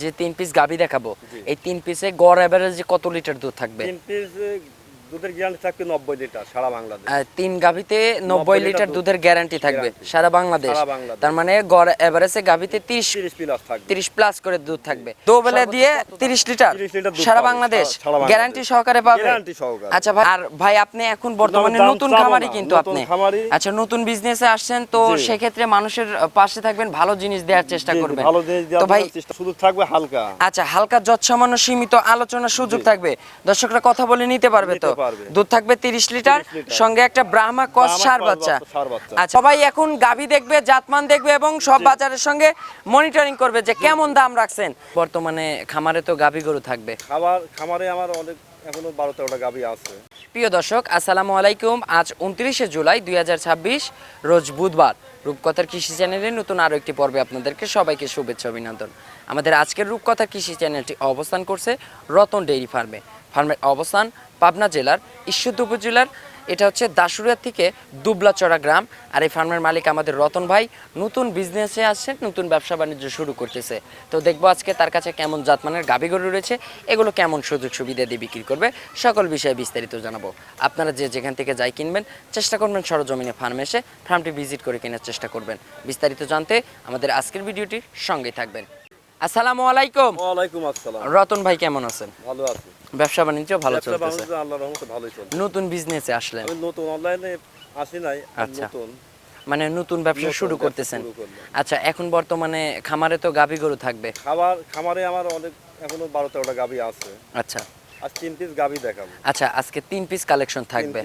যে 3 পিস গাভী দেখাবো এই 3 পিসে গড় এভারেজ কত লিটার দুধ থাকবে? 3 পিস দুধের গ্যারান্টি থাকবে 90 লিটার সারা বাংলাদেশ। 3 গাভীতে 90 লিটার দুধের গ্যারান্টি থাকবে সারা বাংলাদেশ। তার মানে গড় এভারেজে গাভীতে 30 প্লাস থাকবে, 30 প্লাস করে দুধ থাকবে। দোবেলা দিয়ে 30 লিটার সারা বাংলাদেশ গ্যারান্টি সহকারে পাবে। গ্যারান্টি সহকারে। আচ্ছা ভাই, আর ভাই আপনি এখন বর্তমানে নতুন খামারি কিন্তু আপনি। আচ্ছা, নতুন বিজনেসে আসছেন তো সেক্ষেত্রে মানুষের পাশে থাকবেন, ভালো জিনিস দেওয়ার চেষ্টা করবেন। ভালো জিনিস দেওয়ার তো ভাই সুযোগ থাকবে হালকা। আচ্ছা, হালকা যৎসামান্য সীমিত আলোচনার সুযোগ থাকবে, দর্শকরা কথা বলে নিতে পারবে তো? দুধ থাকবে 30 লিটার, সঙ্গে একটা ব্রাহ্মা ক্রস ষাঁড় বাচ্চা। আচ্ছা, সবাই এখন গাভী দেখবে, জাতমান দেখবে এবং সব বাজারের সঙ্গে মনিটরিং করবে যে কেমন দাম রাখছেন। বর্তমানে খামারে তো গাভী গরু থাকবে। খামারে আমার অনেক এখনো 12-13টা গাভী আছে। প্রিয় দর্শক, আসসালামু আলাইকুম। আজ 29শে জুলাই 2026 রোজ বুধবার। রূপকথার কৃষি চ্যানেলের নতুন আরও একটি পর্বে আপনাদেরকে সবাইকে শুভেচ্ছা অভিনন্দন। আমাদের আজকের রূপকথার কৃষি চ্যানেলটি অবস্থান করছে রতন ডেইরি ফার্মে। ফার্মের অবস্থান পাবনা জেলার ঈশ্বরদী উপজেলার, এটা হচ্ছে দাসুরিয়া থেকে দুবলাচড়া গ্রাম। আর এই ফার্মের মালিক আমাদের রতন ভাই নতুন বিজনেসে আসছেন, নতুন ব্যবসা বাণিজ্য শুরু করতেছে। তো দেখবো আজকে তার কাছে কেমন জাতমানের গাভী গরু রয়েছে, এগুলো কেমন সুযোগ সুবিধা দিয়ে বিক্রি করবে, সকল বিষয়ে বিস্তারিত জানাবো। আপনারা যে যেখান থেকে যাই কিনবেন চেষ্টা করবেন সরজমিনে ফার্মে এসে ফার্মটি ভিজিট করে কেনার চেষ্টা করবেন। বিস্তারিত জানতে আমাদের আজকের ভিডিওটির সঙ্গেই থাকবেন। আসসালামু আলাইকুম। ওয়ালাইকুম আসসালাম। রতন ভাই কেমন আছেন? ভালো আছি। ব্যবসা বাণিজ্য ভালো চলতেছে? ব্যবসা বাণিজ্য আল্লাহর রহমতে ভালোই চলছে। নতুন বিজনেসে আসলেন? আমি নতুন অনলাইনে আসি নাই, আচ্ছা, নতুন মানে নতুন ব্যবসা শুরু করতেছেন। আচ্ছা, এখন বর্তমানে খামারে তো গাভী গরু থাকবে। খামারে আমার অনেক এখনো 12-13টা গাভী আছে। আচ্ছা, আজ 3 পিস গাভী দেখাবো। আচ্ছা, আজকে 3 পিস কালেকশন থাকবে।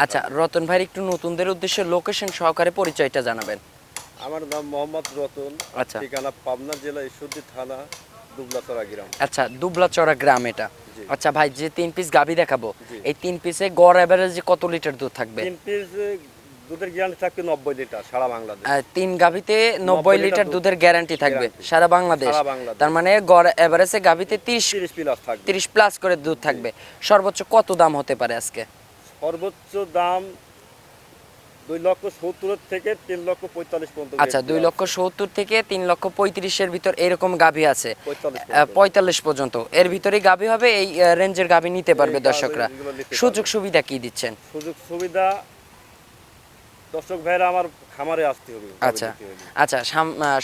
আচ্ছা, রতন ভাই একটু নতুনদের উদ্দেশ্যে লোকেশন সহকারে পরিচয়টা জানাবেন। আমার নাম মোহাম্মদ রতন। আচ্ছা, ঠিকানা পাবনা জেলা ঈশ্বরদী থানা দুবলাচড়া গ্রাম। আচ্ছা, দুবলাচড়া গ্রাম এটা। আচ্ছা ভাই, যে 3 পিস গাভী দেখাবো এই 3 পিসে গড় এভারেজ কত লিটার দুধ থাকবে? 3 পিস দুধের গ্যারান্টি থাকবে 90 লিটার সারা বাংলাদেশ। 3 গাভীতে 90 লিটার দুধের গ্যারান্টি থাকবে সারা বাংলাদেশ। তার মানে গড় এভারেজে গাভীতে 30 প্লাস থাকবে, 30 প্লাস করে দুধ থাকবে। সর্বোচ্চ কত দাম হতে পারে আজকে? সর্বোচ্চ দাম 2,70,000 থেকে 3,45,000 পর্যন্ত। আচ্ছা, 2,70,000 থেকে 3,35,000 ভিতর এরকম গাভী আছে, 45 পর্যন্ত। এর ভিতরেই গাভী হবে, এই রেঞ্জের গাভী নিতে পারবে দর্শকরা। সুযোগ সুবিধা কি দিচ্ছেন? সুযোগ সুবিধা দর্শক ভাইরা আমার খামারে আসতে হবে। আচ্ছা, আচ্ছা,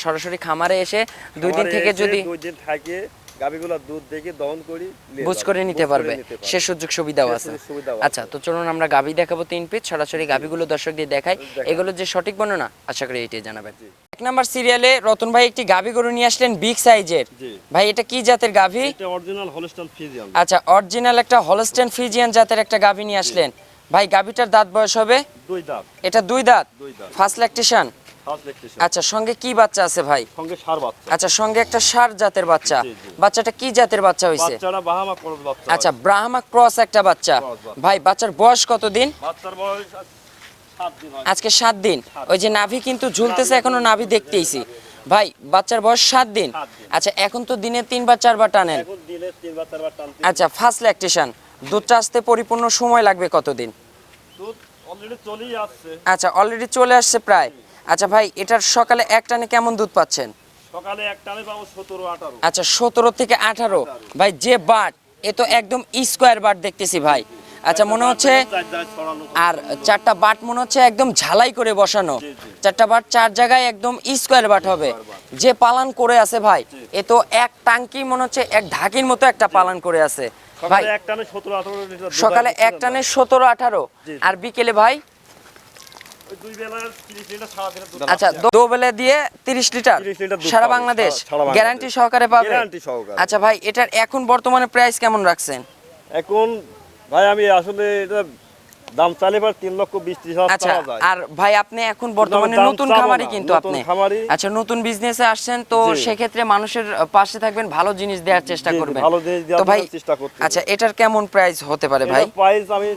সরাসরি খামারে এসে 2 দিন থেকে যদি 2 দিন থাকে গাভীগুলো দুধ দেখে দহন করি বুঝ করে নিতে পারবে, সে সুযোগ সুবিধাও আছে। আচ্ছা, তো চলুন আমরা গাভী দেখাবো 3 পিস। সরাসরি গাভীগুলো দর্শকদের দেখাই, এগুলো যে সঠিক বর্ণনা আশা করি এটাই জানাবেন। 1 নাম্বার সিরিয়ালে রতন ভাই একটি গাভী গরু নিয়ে আসলেন বিগ সাইজের। ভাই, এটা কি জাতের গাভী? এটা অরিজিনাল হলস্টাইন ফ্রিজিয়ান। আচ্ছা, অরিজিনাল একটা হলস্টাইন ফ্রিজিয়ান জাতের একটা গাভী নিয়ে আসলেন। ভাই, গাভীটার দাঁত বয়স হবে? 2 দাঁত। এটা 2 দাঁত, ফার্স্ট ল্যাকটেশন। আচ্ছা, সঙ্গে কি বাচ্চা আছে ভাই? সঙ্গে ষাঁড় বাচ্চা। আচ্ছা, সঙ্গে একটা ষাঁড় জাতের বাচ্চা। বাচ্চাটা কি জাতের বাচ্চা হইছে? বাচ্চাটা ব্রাহ্মা ক্রস বাচ্চা। আচ্ছা, ব্রাহ্মা ক্রস একটা বাচ্চা। ভাই, বাচ্চার বয়স কত দিন? বাচ্চার বয়স 7 দিন। আজকে 7 দিন। ওই যে নাভি কিন্তু ঝুলতেছে, এখনো নাভি দেখতেইছি। ভাই, বাচ্চার বয়স 7 দিন। আচ্ছা, এখন তো দিনে 3 বার 4 বার টানেন। এখন দিনে 3 বার 4 বার টানতে। আচ্ছা, ফার্স্ট ল্যাকটেশন। দুধটা আসতে পরিপূর্ণ সময় লাগবে কতদিন? দুধ অলরেডি চলেই আসছে। আচ্ছা, অলরেডি চলে আসছে প্রায়। আচ্ছা ভাই, এটার সকালে এক টানে কেমন দুধ পাচ্ছেন? সকালে এক টানে পাবো 17-18। আচ্ছা, 17 থেকে 18। ভাই, যে বাট, এ তো একদম স্কোয়ার বাট দেখতেছি ভাই। আচ্ছা, মনে হচ্ছে আর 4টা বাট মনে হচ্ছে একদম ঝালাই করে বসানো। 4টা বাট 4 জায়গায় একদম স্কোয়ার বাট হবে। যে পালন করে আছে ভাই, এ তো এক টাঙ্কি মনে হচ্ছে এক ঢাকির মতো একটা পালন করে আছে ভাই। এক টানে 17-18 লিটার। সকালে এক টানে 17-18, আর বিকেলে ভাই দুই বেলা 30 লিটার সারা দিনে দুধ। আচ্ছা, দোবেলা দিয়ে 30 লিটার সারা বাংলাদেশ গ্যারান্টি সহকারে পাবে। গ্যারান্টি সহকারে। আচ্ছা ভাই, এটার এখন বর্তমানে প্রাইস কেমন রাখছেন? এখন ভাই আমি আসলে এটা দাম চাইলে পার 3,20,000 আচ্ছা, টাকা যায়। আর ভাই আপনি এখন বর্তমানে নতুন খামারি কিন্তু আপনি। আচ্ছা, নতুন বিজনেসে আসছেন তো সেক্ষেত্রে মানুষের পাশে থাকবেন, ভালো জিনিস দেওয়ার চেষ্টা করবেন। ভালো জিনিস দেওয়ার চেষ্টা করতে। আচ্ছা, এটার কেমন প্রাইস হতে পারে ভাই? প্রাইস আমি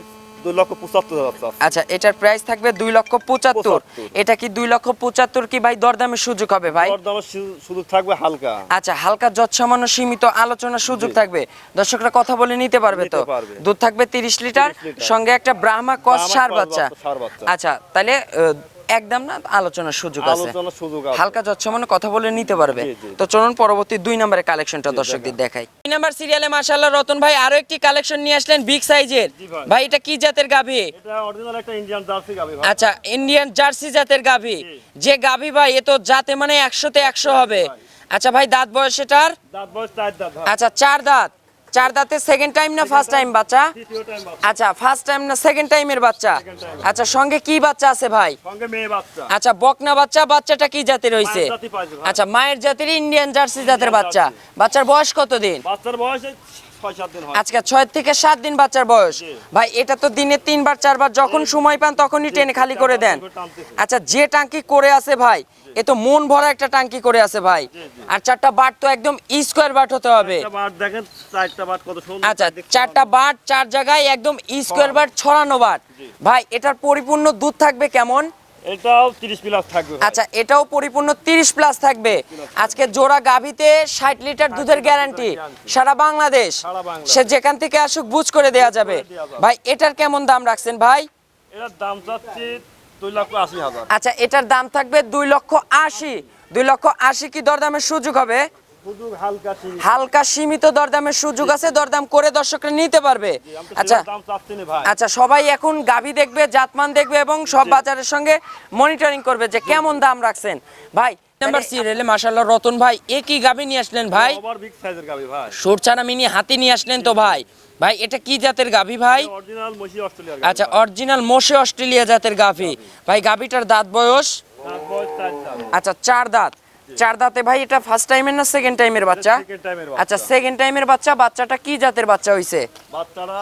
2,75,000। আচ্ছা, এটার প্রাইস থাকবে 2,75,000। এটা কি 2,75,000 কি ভাই দরদামের সুযোগ হবে ভাই? দরদামের সুযোগ থাকবে হালকা। আচ্ছা, হালকা যৎসামান্য সীমিত আলোচনার সুযোগ থাকবে, দর্শকরা কথা বলে নিতে পারবে তো? দুধ থাকবে 30 লিটার, সঙ্গে একটা ব্রাহ্মা ক্রস ষাঁড় বাচ্চা। আচ্ছা, তাহলে একদম না, আলোচনার সুযোগ আছে, আলোচনার সুযোগ আছে। হালকা যৎসমানে কথা বলে নিতে পারবে। জি, জি। তো চলুন পরবর্তী 2 নম্বরের কালেকশনটা দর্শকদের দেখাই। 2 নম্বর সিরিয়ালে মাশাআল্লাহ রতন ভাই আরো একটি কালেকশন নিয়ে আসলেন বিগ সাইজের। জি ভাই। ভাই এটা কি জাতের গাভী? এটা অরিজিনাল একটা ইন্ডিয়ান জার্সি গাবি ভাই। আচ্ছা, ইন্ডিয়ান জার্সি জাতের গাভী। জি। যে গাভী ভাই এ তো জাতে মানে 100-তে 100 হবে। আচ্ছা ভাই, দাঁত বয়স এটার? দাঁত বয়স 4 দাঁত ভাই। আচ্ছা, 4 দাঁত। 4 দাঁতে সেকেন্ড টাইম না ফার্স্ট টাইম বাচ্চা? তৃতীয় টাইম বাচ্চা। আচ্ছা, ফার্স্ট টাইম না সেকেন্ড টাইমের বাচ্চা? time। আচ্ছা, সঙ্গে কি বাচ্চা আছে ভাই? সঙ্গে মেয়ে বাচ্চা। আচ্ছা, বকনা বাচ্চা। বাচ্চাটা কি জাতের হইছে? মায়ের জাতি পাইছে ভাই। আচ্ছা, মায়ের জাতের ইন্ডিয়ান জার্সি জাতের Indian বাচ্চা। জার্সি। বাচ্চার বয়স কতদিন? বাচ্চার বয়স 6-7 দিন হয়। আজকে 6 থেকে 7 দিন বাচ্চার বয়স। জি। ভাই এটা তো দিনে 3 বার 4 বার যখন সময় পান তখনই টেনে খালি করে দেন। টানতেছে। আচ্ছা, যে টাঙ্কি করে আছে ভাই এ তো মন ভরা একটা টাঙ্কি করে আছে ভাই। আর 4টা বাট তো একদম স্কোয়ার বাট হতে হবে। একটা বাট দেখেন, 4টা বাট কত সুন্দর। আচ্ছা, দেখতে 4টা বাট 4 জায়গায় একদম স্কোয়ার বাট ছড়ানো বাট। ভাই এটার পরিপূর্ণ দুধ থাকবে কেমন? এটাও 30 প্লাস থাকবে ভাই। আচ্ছা, এটাও পরিপূর্ণ 30 প্লাস থাকবে। আজকে জোড়া গাভীতে 60 লিটার দুধের গ্যারান্টি সারা বাংলাদেশ। সারা বাংলাদেশ। সে যেখান থেকে আসুক বুঝ করে দেয়া যাবে। দেয়া যাবে। ভাই এটার কেমন দাম রাখছেন ভাই? এটার দাম চাচ্ছি 2,80,000। আচ্ছা, এটার দাম থাকবে 2,80,000। 2,80,000 কি দরদামের সুযোগ হবে? সুযোগ হালকা সীমিত। হালকা সীমিত দরদামের সুযোগ আছে, দরদাম করে দর্শকরা নিতে পারবে। আমি তো আচ্ছা সেরকম দাম চাচ্ছি না ভাই। আচ্ছা, সবাই এখন গাভী দেখবে, জাতমান দেখবে এবং সব বাজারের সঙ্গে মনিটরিং করবে যে কেমন দাম রাখছেন। ভাই নাম্বার সিরিয়ালে মাশাআল্লাহ রতন ভাই এ কি গাভী নিয়ে আসলেন ভাই? ওভার বিগ সাইজের গাবি ভাই। সুরচানা মিনি হাতি নিয়ে আসলেন তো ভাই। ভাই এটা কি জাতের গাভী ভাই? অরিজিনাল মশি অস্ট্রেলিয়ার আচ্ছা, অরিজিনাল মোশে অস্ট্রেলিয়া জাতের গাভী। ভাই গাভীটার দাঁত বয়স? দাঁত বয়স 4 দাঁত। আচ্ছা, 4 দাঁত। 4 দাঁতে ভাই এটা ফার্স্ট টাইমের না সেকেন্ড টাইমের বাচ্চা? সেকেন্ড টাইমের আচ্ছা, সেকেন্ড টাইমের বাচ্চা। বাচ্চাটা কি জাতের বাচ্চা হইছে? বাচ্চারা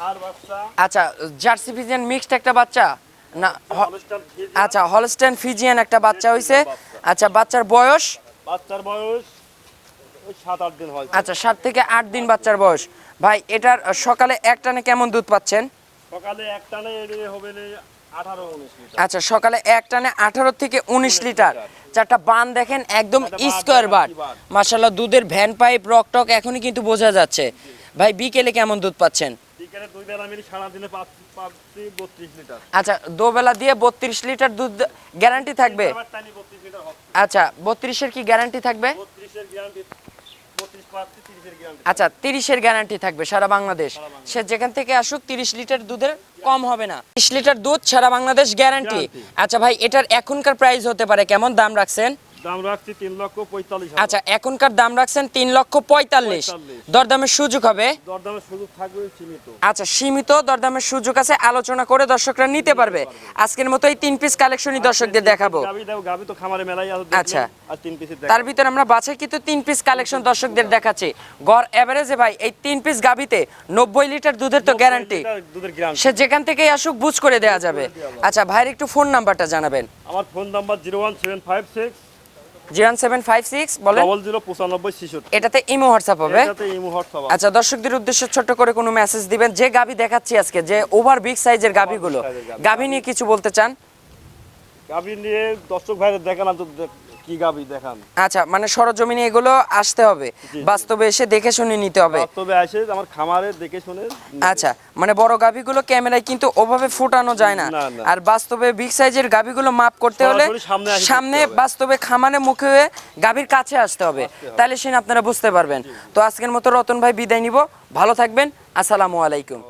আর বাচ্চা আচ্ছা, জার্সি ফিজিয়ান মিক্সড একটা বাচ্চা না হলস্টাইন ফ্রিজিয়ান। আচ্ছা, হলস্টেন ফিজিয়ান একটা বাচ্চা হইছে। আচ্ছা, বাচ্চার বয়স? বাচ্চার বয়স ওই 7-8 দিন হয়। আচ্ছা, 7 থেকে 8 দিন বাচ্চার বয়স। ভাই এটার সকালে এক টানে কেমন দুধ পাচ্ছেন? সকালে একটানে হবে 18-19 লিটার। আচ্ছা, সকালে এক টানে 18 থেকে 19 লিটার। 4টা বান দেখেন একদম একটা বাট স্কোয়ার দেখেন, বাট। কি বাট। মাশাআল্লাহ দুধের ভ্যান পাইপ রকটক এখনই কিন্তু বোঝা যাচ্ছে। ভাই বিকেলে কেমন দুধ পাচ্ছেন? বিকেলে 2 বেলা মিলে সারা দিনে পাচ্ছি 32 লিটার। আচ্ছা, দোবেলা দিয়ে 32 লিটার দুধ গ্যারান্টি থাকবে? আবার টানি 32 লিটার হবে। আচ্ছা, 32-এর কি গ্যারান্টি থাকবে? 32 এর গ্যারান্টি, 32 পাচ্ছি, 30 এর গ্যারান্টি। আচ্ছা, 30-এর গ্যারান্টি থাকবে সারা বাংলাদেশ। সে যেখান থেকে আসুক 30 লিটার দুধের কম হবে না। 30 লিটার দুধ সারা বাংলাদেশ গ্যারান্টি। Guarantee। আচ্ছা ভাই, এটার এখনকার প্রাইস হতে পারে কেমন দাম রাখছেন? দাম রাখছি 3,45,000। আচ্ছা, এখনকার দাম রাখছেন 3,45,000। দরদামের সুযোগ হবে? দরদামের সুযোগ থাকবে সীমিত। আচ্ছা, সীমিত দরদামের সুযোগ আছে, আলোচনা করে দর্শকরা নিতে পারবে। আজকের মতো এই 3 পিস কালেকশনই দর্শকদের দেখাবো। গাবি তো খামারে মেলাই আছে। আচ্ছা। আর 3 পিসের তার ভিতরে আমরা বাছাই কিন্তু 3 পিস কালেকশন দর্শকদের দেখাচ্ছি। গড় এভারেজে ভাই এই 3 পিস গাবিতে 90 লিটার দুধের তো গ্যারান্টি। দুধের গ্যারান্টি। সে যেখান থেকেই আসুক বুঝ করে দেওয়া যাবে। আচ্ছা ভাইয়ের একটু ফোন নাম্বারটা জানাবেন। আমার ফোন নাম্বার 01756 0756 বলেন। 009596। এটাতে ইমো হোয়াটসঅ্যাপ হবে? এটাতে ইমো হোয়াটসঅ্যাপ আছে। আচ্ছা, দর্শকদের উদ্দেশ্যে ছোট্ট করে কোনো মেসেজ দিবেন। যে গাবি দেখাচ্ছি আজকে, যে ওভার বিগ সাইজের গাবিগুলো, গাবি নিয়ে কিছু বলতে চান? গাবি নিয়ে দর্শক ভাইদের দেখান, তো কি গাবি দেখান। আচ্ছা, মানে সরজমিনে এগুলো আসতে হবে, বাস্তবে এসে দেখে শুনে নিতে হবে। বাস্তবে আসে আমার খামারে দেখে শুনে। আচ্ছা, মানে বড় গাবিগুলো ক্যামেরায় কিন্তু ওভাবে ফুটানো যায় না। না, না। আর বাস্তবে বিগ সাইজের গাবিগুলো মাপ করতে হলে সরাসরি সামনে আসে সামনে দেখতে হবে। বাস্তবে খামারে মুখে হয়ে গাবির কাছে আসতে হবে, তাহলে সেটা আপনারা বুঝতে পারবেন। তো আজকের মতো রতন ভাই বিদায় নিব, ভালো থাকবেন, আসসালামু আলাইকুম।